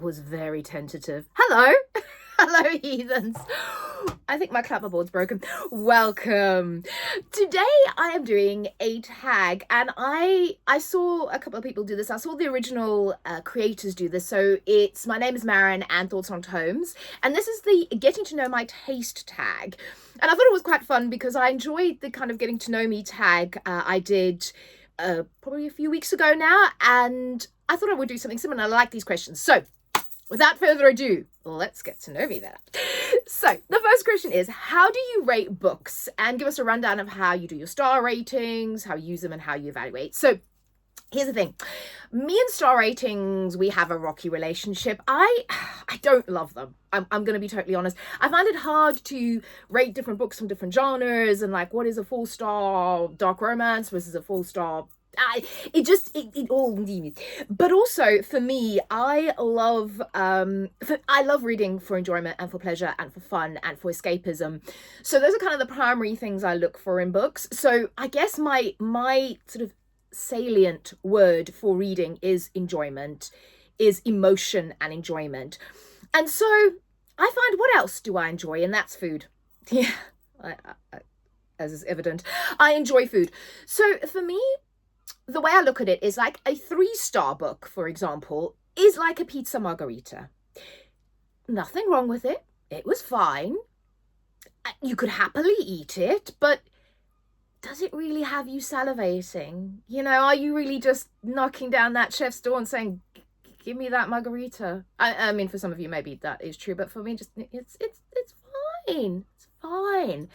That was very tentative. Hello. Hello, heathens. I think my clapperboard's broken. Welcome. Today I am doing a tag, and I saw a couple of people do this. I saw the original creators do this. So it's My Name is Maren and Thoughts on Tomes. And this is the Getting to Know My Taste tag. And I thought it was quite fun because I enjoyed the kind of Getting to Know Me tag I did probably a few weeks ago now. And I thought I would do something similar. I like these questions. So without further ado, let's get to know me better. So the first question is, how do you rate books? And give us a rundown of how you do your star ratings, how you use them, and how you evaluate. So here's the thing. Me and star ratings, we have a rocky relationship. I don't love them. I'm going to be totally honest. I find it hard to rate different books from different genres, and like, what is a 4-star dark romance versus a 4-star. It all. But also for me, I love reading for enjoyment and for pleasure and for fun and for escapism. So those are kind of the primary things I look for in books. So I guess my sort of salient word for reading is enjoyment, is emotion and enjoyment. And so I find, what else do I enjoy? And that's food. Yeah, as is evident, I enjoy food. So for me, the way I look at it is like a 3-star book, for example, is like a pizza margherita. Nothing wrong with it. It was fine. You could happily eat it, but does it really have you salivating? You know, are you really just knocking down that chef's door and saying, give me that margarita? I mean, for some of you, maybe that is true, but for me, just it's fine. It's fine.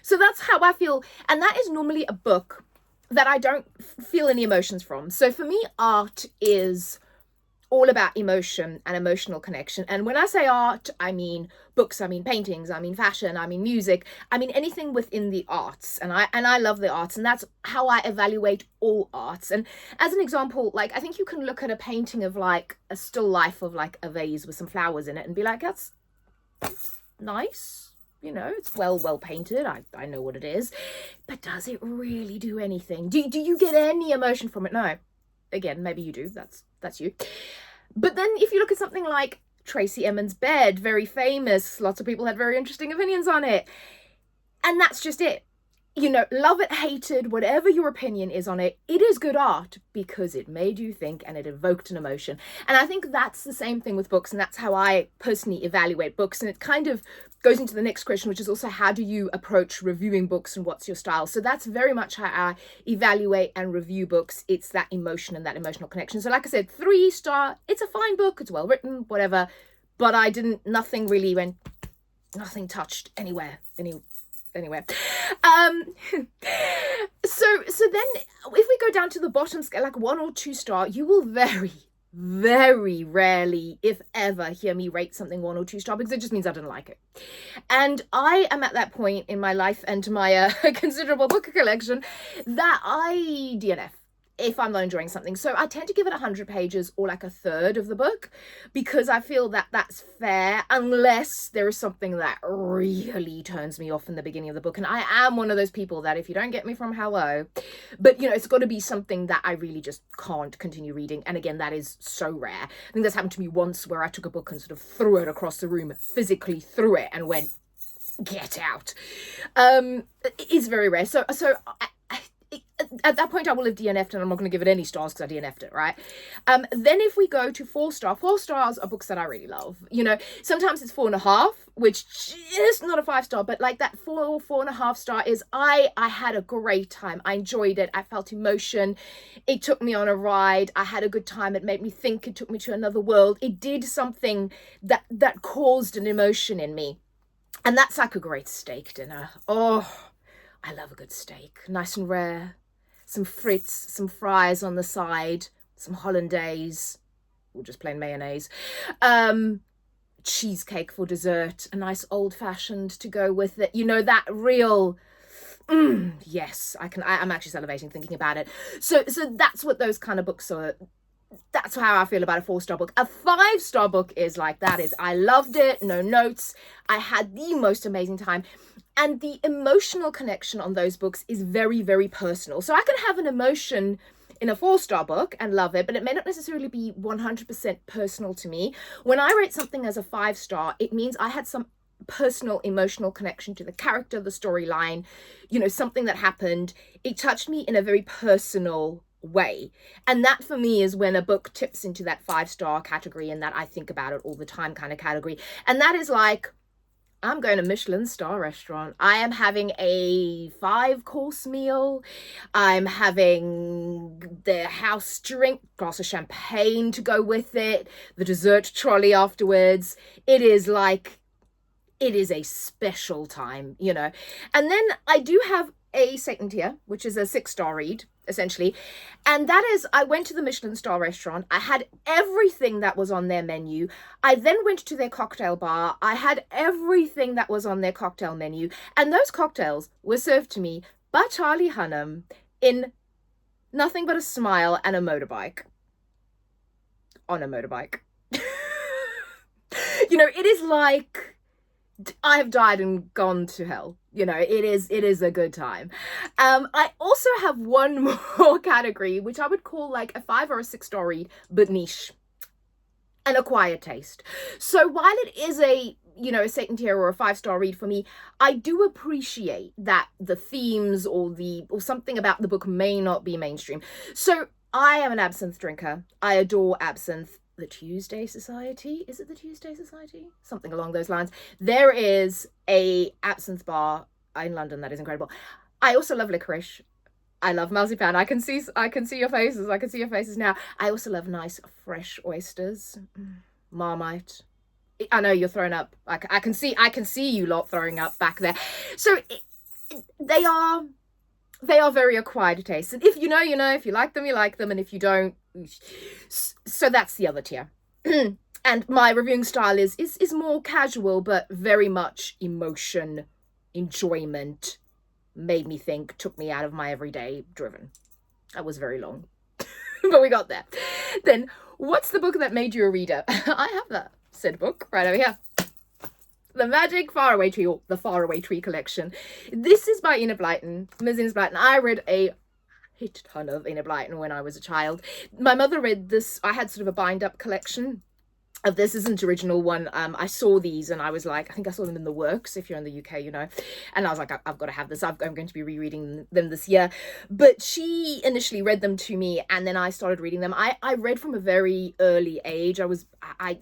So that's how I feel. And that is normally a book that I don't feel any emotions from. So for me, art is all about emotion and emotional connection. And when I say art, I mean books, I mean paintings, I mean fashion, I mean music, I mean anything within the arts. And I love the arts, and that's how I evaluate all arts. And as an example, like, I think you can look at a painting of like a still life of like a vase with some flowers in it and be like, that's nice. You know, it's well painted. I know what it is. But does it really do anything? Do you get any emotion from it? No. Again, maybe you do. That's you. But then if you look at something like Tracey Emin's Bed, very famous. Lots of people had very interesting opinions on it. And that's just it. You know, love it, hated, whatever your opinion is on it, it is good art because it made you think and it evoked an emotion. And I think that's the same thing with books, and that's how I personally evaluate books. And it kind of goes into the next question, which is also, how do you approach reviewing books and what's your style? So that's very much how I evaluate and review books. It's that emotion and that emotional connection. So like I said, 3-star, it's a fine book, it's well written, whatever, but nothing really went, nothing touched anywhere. So then if we go down to the bottom scale, like 1 or 2-star, you will very, very rarely, if ever, hear me rate something 1 or 2-star, because it just means I didn't like it. And I am at that point in my life and my considerable book collection that I DNF if I'm not enjoying something. So I tend to give it 100 pages or like a third of the book, because I feel that that's fair, unless there is something that really turns me off in the beginning of the book. And I am one of those people that if you don't get me from hello, but you know, it's got to be something that I really just can't continue reading. And again, that is so rare. I think that's happened to me once, where I took a book and sort of threw it across the room, physically threw it and went, get out. It's very rare. So at that point I will have DNF'd, and I'm not going to give it any stars because I DNF'd it, right? Then if we go to 4-star, 4 stars are books that I really love. You know, sometimes it's 4.5, which is not a 5-star, but like that 4.5-star is I had a great time. I enjoyed it. I felt emotion. It took me on a ride. I had a good time. It made me think. It took me to another world. It did something that caused an emotion in me. And that's like a great steak dinner. Oh, I love a good steak. Nice and rare. Some frites, some fries on the side, some hollandaise, or just plain mayonnaise. Cheesecake for dessert, a nice old-fashioned to go with it. You know, that real, yes, I'm actually salivating thinking about it. So that's what those kind of books are. That's how I feel about a 4-star book. A 5-star book is like that. I loved it, no notes. I had the most amazing time. And the emotional connection on those books is very, very personal. So I can have an emotion in a 4-star book and love it, but it may not necessarily be 100% personal to me. When I rate something as a 5-star, it means I had some personal emotional connection to the character, the storyline, something that happened. It touched me in a very personal way. And that for me is when a book tips into that 5-star category, and that I think about it all the time kind of category. And that is like, I'm going to Michelin star restaurant. I am having a 5-course meal. I'm having the house drink, glass of champagne to go with it, the dessert trolley afterwards. It is a special time, And then I do have a second tier, which is a 6-star read, essentially. And that is, I went to the Michelin star restaurant. I had everything that was on their menu. I then went to their cocktail bar. I had everything that was on their cocktail menu. And those cocktails were served to me by Charlie Hunnam in nothing but a smile and a motorbike. On a motorbike. It is like I have died and gone to hell. It is a good time. I also have one more category, which I would call like a 5 or a 6-star read, but niche. An acquired taste. So while it is a second tier or a 5-star read for me, I do appreciate that the themes or something about the book may not be mainstream. So I am an absinthe drinker. I adore absinthe. The Tuesday Society. Is it the Tuesday Society? Something along those lines. There is a absinthe bar in London that is incredible. I also love licorice. I love marzipan. I can see your faces. I can see your faces now. I also love nice fresh oysters. Marmite. I know you're throwing up. I can see you lot throwing up back there. So they are very acquired tastes. And if you know, if you like them, you like them. And if you don't, so that's the other tier. And my reviewing style is more casual, but very much emotion, enjoyment, made me think, took me out of my everyday driven. That was very long, but we got there. Then, what's the book that made you a reader? I have that said book right over here. The Magic Faraway Tree, or the Faraway Tree Collection. This is by Enid Blyton, Ms. Enid Blyton. I read a ton of Enid Blyton when I was a child. My mother read this. I had sort of a bind-up collection of this. Isn't original one. I saw these and I was like, I think I saw them in the works if you're in the UK, and I was like, I've got to have this. I'm going to be rereading them this year. But she initially read them to me, and then I started reading them. I read from a very early age. I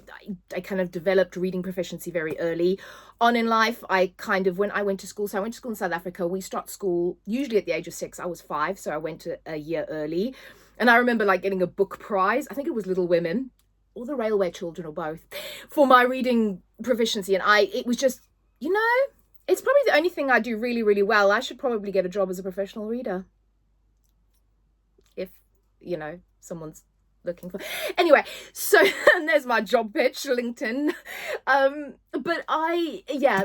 kind of developed reading proficiency very early on in life. When I went to school, so I went to school in South Africa. We start school usually at the age of 6. I was 5, so I went to a year early. And I remember getting a book prize. I think it was Little Women, or The Railway Children, or both, for my reading proficiency. And it was just, it's probably the only thing I do really, really well. I should probably get a job as a professional reader. If, someone's looking for. Anyway, so and there's my job pitch, LinkedIn. But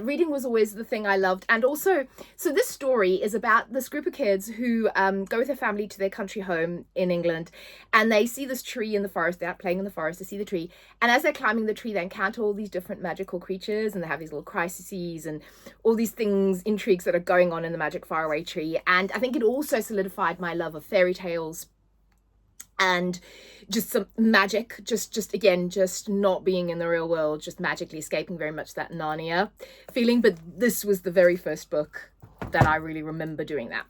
reading was always the thing I loved. And also, so this story is about this group of kids who go with their family to their country home in England, and they see this tree in the forest. They're out playing in the forest, they see the tree, and as they're climbing the tree, they encounter all these different magical creatures, and they have these little crises and all these things, intrigues that are going on in the Magic Faraway Tree. And I think it also solidified my love of fairy tales and just some magic, just again, just not being in the real world, just magically escaping, very much that Narnia feeling. But this was the very first book that I really remember doing that.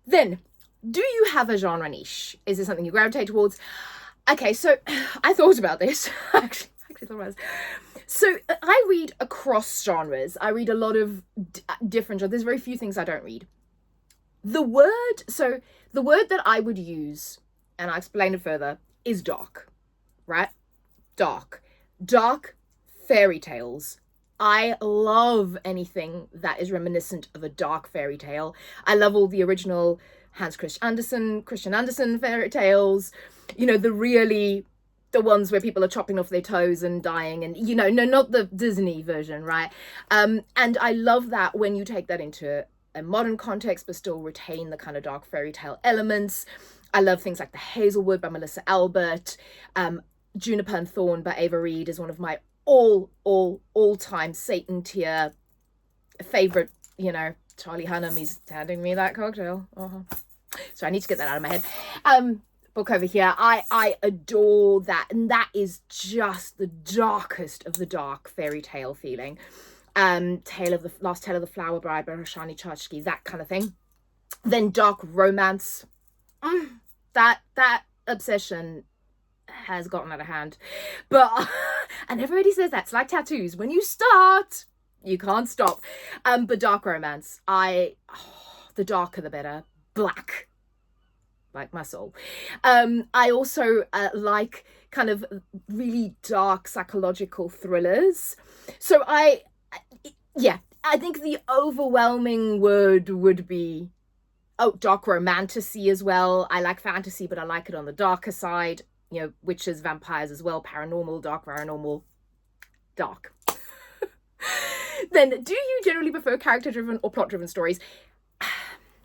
Then, do you have a genre niche? Is there something you gravitate towards? Okay, so I thought about this. actually thought about this. So I read across genres. I read a lot of different genres. There's very few things I don't read. The word that I would use, and I'll explain it further, is dark, right? Dark fairy tales. I love anything that is reminiscent of a dark fairy tale. I love all the original Hans Christian Andersen fairy tales, the ones where people are chopping off their toes and dying, and no, not the Disney version, right? And I love that when you take that into a modern context but still retain the kind of dark fairy tale elements. I love things like The Hazelwood by Melissa Albert. Juniper and Thorn by Ava Reid is one of my all-time Satan tier favorite. Charlie Hunnam, he's handing me that cocktail. So I need to get that out of my head. Book over here. I adore that. And that is just the darkest of the dark fairy tale feeling. Last Tale of the Flower Bride by Roshani Chachki, that kind of thing. Then dark romance. That obsession has gotten out of hand. But and everybody says that's like tattoos. When you start, you can't stop. But dark romance. The darker the better. Black. Like my soul. I also like kind of really dark psychological thrillers. So I think the overwhelming word would be, dark romantasy as well. I like fantasy, but I like it on the darker side. You know, witches, vampires as well, paranormal, dark, paranormal, dark. Then, do you generally prefer character-driven or plot-driven stories?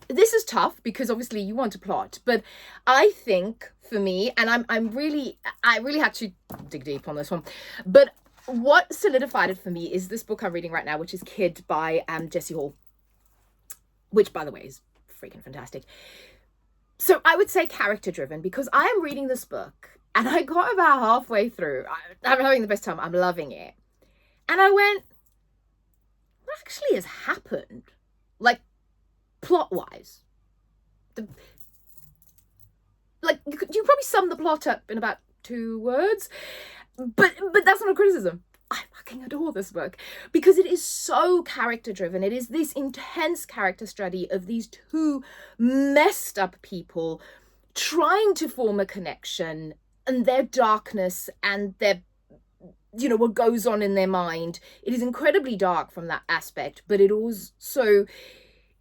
This is tough because obviously you want a plot, but I think for me, and I really had to dig deep on this one, but what solidified it for me is this book I'm reading right now, which is Kid by Jessie Hall, which by the way is freaking fantastic. So I would say character driven because I am reading this book and I got about halfway through. I'm having the best time. I'm loving it. And I went, what actually has happened? Like, plot-wise. You probably sum the plot up in about 2 words. But that's not a criticism. I fucking adore this book because it is so character driven. It is this intense character study of these 2 messed up people trying to form a connection and their darkness and their, what goes on in their mind. It is incredibly dark from that aspect, but it also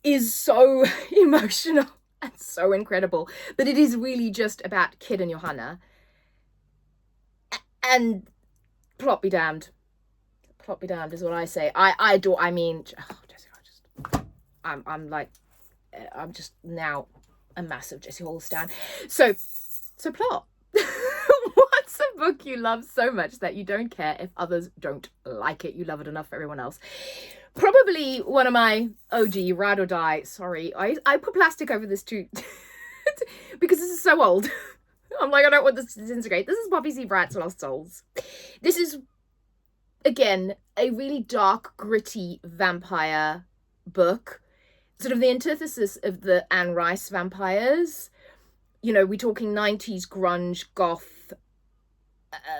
is so emotional and so incredible. But it is really just about Kid and Johanna. And plot be damned. Plot be damned is what I say. I adore, Jessica, I'm just now a massive Jessie Hall stan. So plot. What's a book you love so much that you don't care if others don't like it? You love it enough for everyone else. Probably one of my OG ride or die. Sorry, I put plastic over this too because this is so old. I'm like, I don't want this to disintegrate. This is Poppy C. Bratt's Lost Souls. This is, again, a really dark, gritty vampire book. Sort of the antithesis of the Anne Rice vampires. We're talking 90s grunge, goth,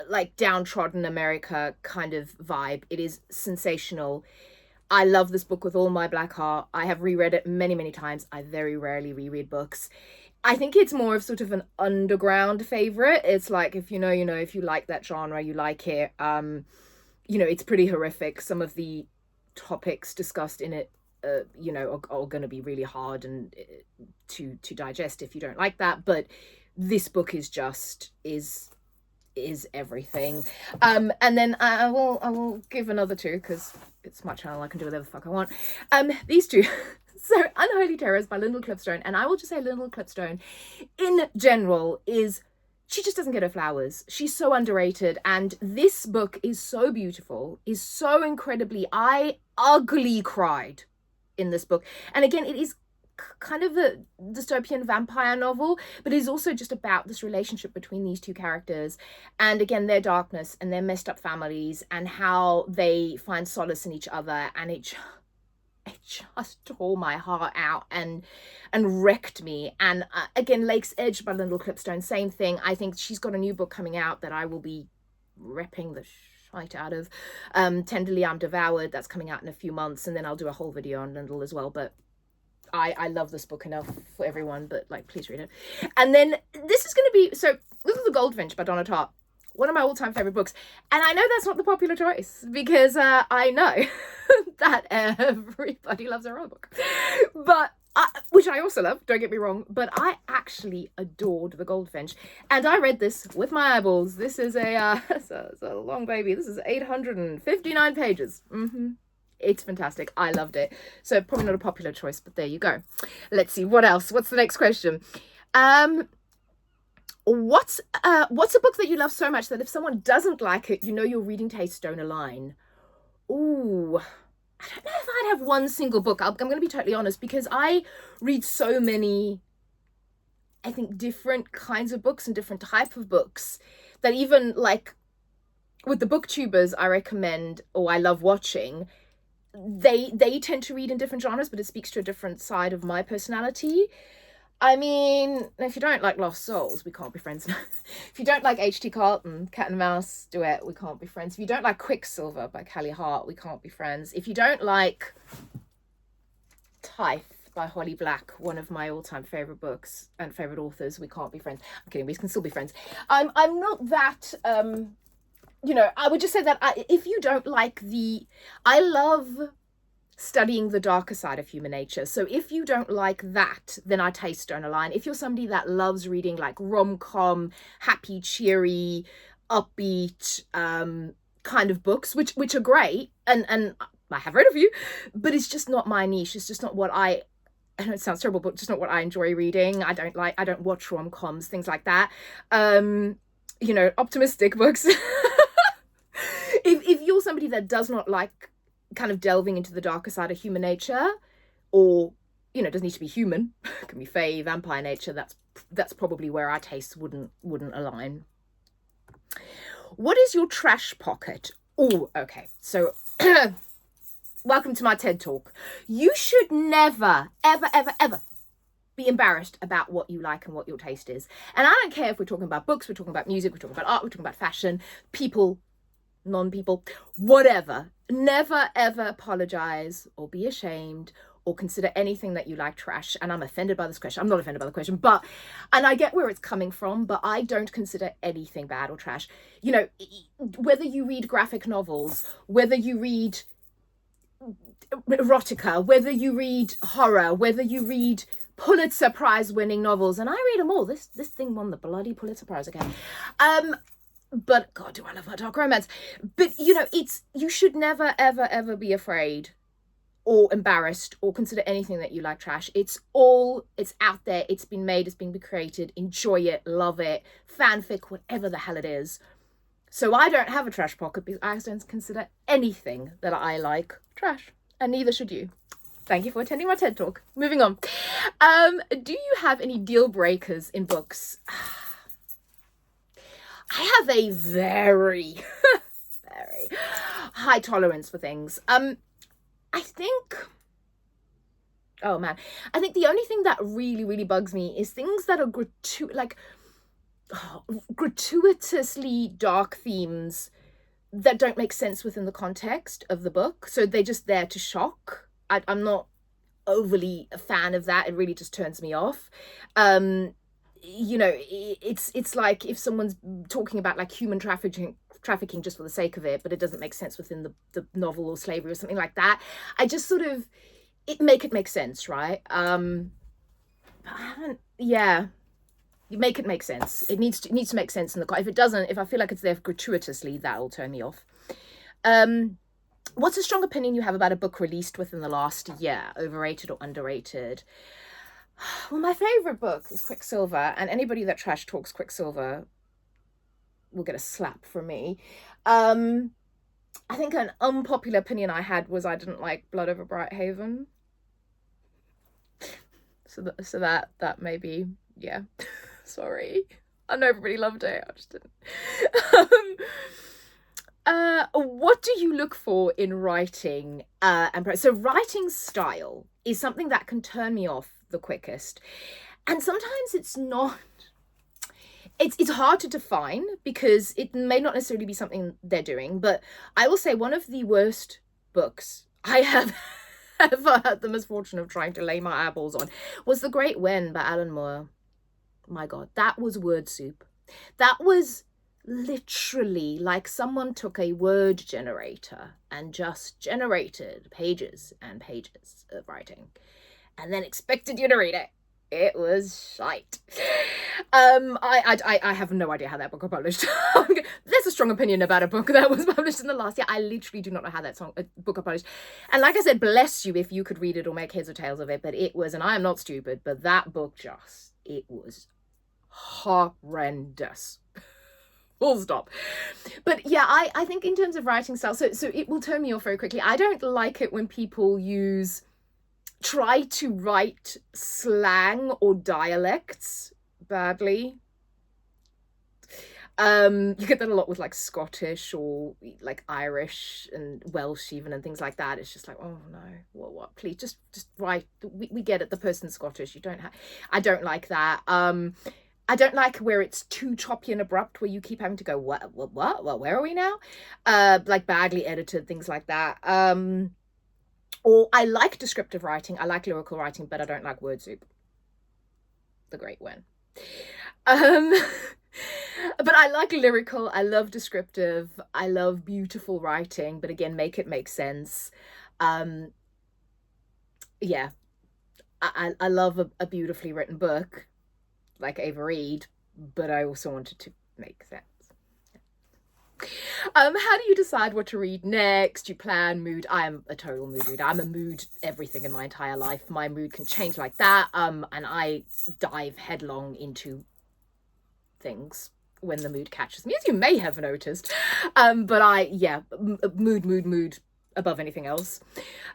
like downtrodden America kind of vibe. It is sensational. I love this book with all my black heart. I have reread it many, many times. I very rarely reread books. I think it's more of sort of an underground favorite. It's like, if if you like that genre, you like it. It's pretty horrific. Some of the topics discussed in it, are going to be really hard and to digest if you don't like that. But this book is everything. And then I will give another 2 because it's my channel. I can do whatever the fuck I want. These 2. So, Unholy Terrors by Lyndall Clipstone. And I will just say Lyndall Clipstone, in general, she just doesn't get her flowers. She's so underrated. And this book is so beautiful, is so incredibly... I ugly cried in this book. And again, it is kind of a dystopian vampire novel, but it is also just about this relationship between these 2 characters. And again, their darkness and their messed up families and how they find solace in each other. And it just tore my heart out and wrecked me. And again, Lake's Edge by Lyndall Clipstone, same thing. I think she's got a new book coming out that I will be repping the shite out of. Tenderly I'm Devoured, that's coming out in a few months, and then I'll do a whole video on Lyndall as well. But I love this book enough for everyone, but please read it. And then this is The Goldfinch by Donna Tartt. One of my all-time favorite books. And I know that's not the popular choice because I know that everybody loves a horror book. But which I also love, don't get me wrong, but I actually adored The Goldfinch. And I read this with my eyeballs. This is it's a long baby. This is 859 pages. It's fantastic. I loved it. So probably not a popular choice, but there you go. Let's see, what else? What's the next question? What's a book that you love so much that if someone doesn't like it, your reading tastes don't align? Ooh, I don't know if I'd have one single book. I'm going to be totally honest because I read so many I think, different kinds of books and different type of books that even like with the booktubers I recommend or I love watching, they tend to read in different genres, but it speaks to a different side of my personality. I mean, if you don't like Lost Souls, we can't be friends. If you don't like H.T. Carlton, Cat and Mouse Duet, we can't be friends. If you don't like Quicksilver by Callie Hart, we can't be friends. If you don't like Tithe by Holly Black, one of my all-time favorite books and favorite authors, we can't be friends. I'm kidding, we can still be friends. I'm not that I would just say that if you don't like I love studying the darker side of human nature. So if you don't like that, then our tastes don't align. If you're somebody that loves reading like rom-com, happy, cheery, upbeat kind of books, which are great, and I have read a few, but it's just not my niche. It's just not what I know it sounds terrible, but just not what I enjoy reading. I don't watch rom-coms, things like that. Optimistic books. If you're somebody that does not like kind of delving into the darker side of human nature, or it doesn't need to be human, it can be fae, vampire nature, that's probably where our tastes wouldn't align. What is your trash pocket? Oh, okay, so welcome to my TED Talk. You should never ever be embarrassed about what you like and what your taste is. And I don't care if we're talking about books, we're talking about music, we're talking about art, we're talking about fashion, people, non-people, whatever. Never ever apologize or be ashamed or consider anything that you like trash. And I'm offended by this question. I'm not offended by the question, and I get where it's coming from, but I don't consider anything bad or trash. Whether you read graphic novels, whether you read erotica, whether you read horror, whether you read Pulitzer Prize winning novels, and I read them all. This thing won the bloody Pulitzer Prize again. But God, do I love my dark romance. But you should never ever be afraid or embarrassed or consider anything that you like trash. It's out there, it's been made, it's been created. Enjoy it, love it, fanfic, whatever the hell it is. So I don't have a trash pocket because I don't consider anything that I like trash, and neither should you. Thank you for attending my TED Talk. Moving on. Do you have any deal breakers in books? I have a very, very high tolerance for things. I think the only thing that really, really bugs me is things that are gratuitously dark themes that don't make sense within the context of the book. So they're just there to shock. I'm not overly a fan of that. It really just turns me off. It's like if someone's talking about like human trafficking just for the sake of it, but it doesn't make sense within the novel or slavery or something like that. I just sort of make it make sense, right? But you make it make sense. It needs to make sense in the if it doesn't, if I feel like it's there gratuitously, that'll turn me off. What's a strong opinion you have about a book released within the last year? Overrated or underrated? Well, my favorite book is Quicksilver, and anybody that trash talks Quicksilver will get a slap from me. I think an unpopular opinion I had was I didn't like Blood Over Bright Haven. So that maybe, yeah. Sorry. I know everybody loved it. I just didn't. What do you look for in writing? So writing style is something that can turn me off the quickest, and sometimes it's not. It's hard to define because it may not necessarily be something they're doing. But I will say one of the worst books I have ever had the misfortune of trying to lay my eyeballs on was The Great Wen by Alan Moore. My God, that was word soup. That was literally like someone took a word generator and just generated pages and pages of writing and then expected you to read it. It was shite. I have no idea how that book got published. There's a strong opinion about a book that was published in the last year. I literally do not know how that book got published. And like I said, bless you if you could read it or make heads or tails of it. But it was, and I am not stupid, but that book it was horrendous. Full stop. But yeah, I think in terms of writing style, so it will turn me off very quickly. I don't like it when people try to write slang or dialects badly. You get that a lot with like Scottish or like Irish and Welsh even and things like that. It's just like, oh no, what please just write. We get it, the person's Scottish, you don't have. I don't like that. I don't like where it's too choppy and abrupt, where you keep having to go, what, where are we now? Like badly edited, things like that. Or I like descriptive writing, I like lyrical writing, but I don't like word soup. The great one. But I like lyrical, I love descriptive, I love beautiful writing, but again, make it make sense. Yeah, I love a beautifully written book like Ava Reid, but I also wanted to make sense. How do you decide what to read next? You plan mood. I am a total mood reader. I'm a mood everything in my entire life. My mood can change like that. And I dive headlong into things when the mood catches me, as you may have noticed. But mood above anything else.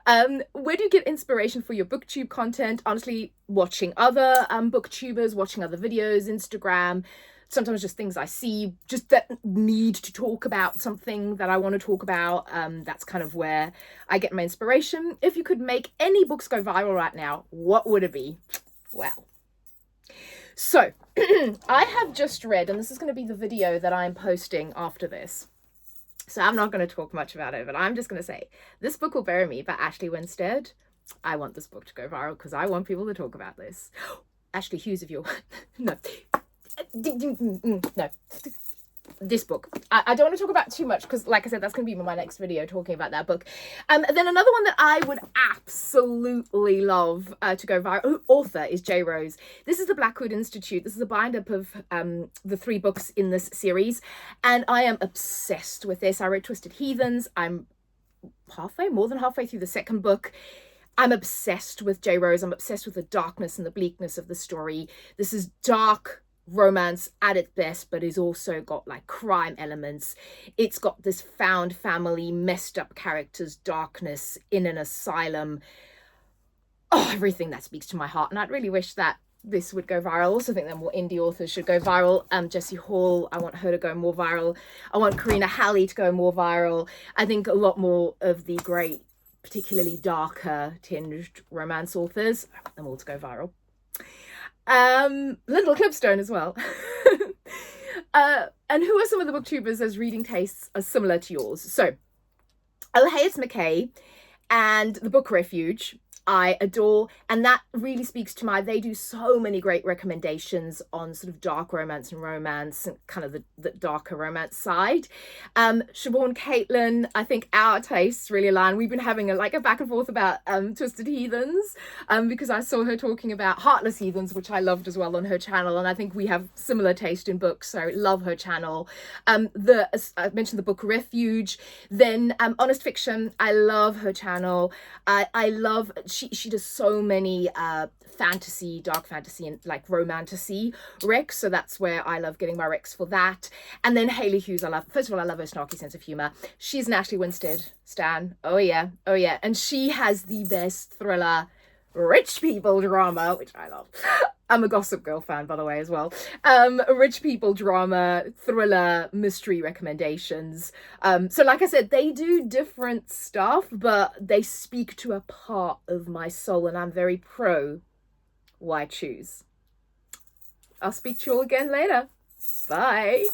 Where do you get inspiration for your booktube content? Honestly, watching other booktubers, watching other videos, Instagram, sometimes just things I see, just that need to talk about something that I want to talk about. That's kind of where I get my inspiration. If you could make any books go viral right now, what would it be? Well, so I have just read, and this is going to be the video that I'm posting after this, so I'm not going to talk much about it, but I'm just going to say This Book Will Bury Me by Ashley Winstead. I want this book to go viral because I want people to talk about this. Ashley Hughes, if you're no this book, I don't want to talk about too much because, like I said, that's going to be my next video talking about that book. Then another one that I would absolutely love to go viral, author, is J. Rose. This is the Blackwood Institute. This is a bind-up of the 3 books in this series, and I am obsessed with this. I read Twisted Heathens. I'm more than halfway through the 2nd book. I'm obsessed with J. Rose. I'm obsessed with the darkness and the bleakness of the story. This is dark romance at its best, but it's also got like crime elements. It's got this found family, messed up characters, darkness in an asylum. Oh, everything that speaks to my heart. And I'd really wish that this would go viral. I also think that more indie authors should go viral. Jessie Hall, I want her to go more viral. I want Karina Halley to go more viral. I think a lot more of the great, particularly darker tinged romance authors, I want them all to go viral. Lyndall Clipstone as well. And who are some of the booktubers whose reading tastes are similar to yours? So, Hayes McKay and The Book Refuge, I adore, and that really speaks to they do so many great recommendations on sort of dark romance and romance and kind of the darker romance side. Siobhan Caitlin, I think our tastes really align. We've been having a back and forth about Twisted Heathens, because I saw her talking about Heartless Heathens, which I loved as well on her channel, and I think we have similar taste in books, so love her channel. I mentioned The Book Refuge, then Honest Fiction, I love her channel. I love, she does so many fantasy, dark fantasy, and like romantasy recs, so that's where I love getting my recs for that. And then Hayley Hughes, first of all, I love her snarky sense of humor. She's an Ashley Winstead stan. Oh yeah, and she has the best thriller rich people drama, which I love. I'm a Gossip Girl fan, by the way, as well. Rich people drama, thriller, mystery recommendations. So like I said, they do different stuff, but they speak to a part of my soul, and I'm very pro why choose. I'll speak to you all again later. Bye.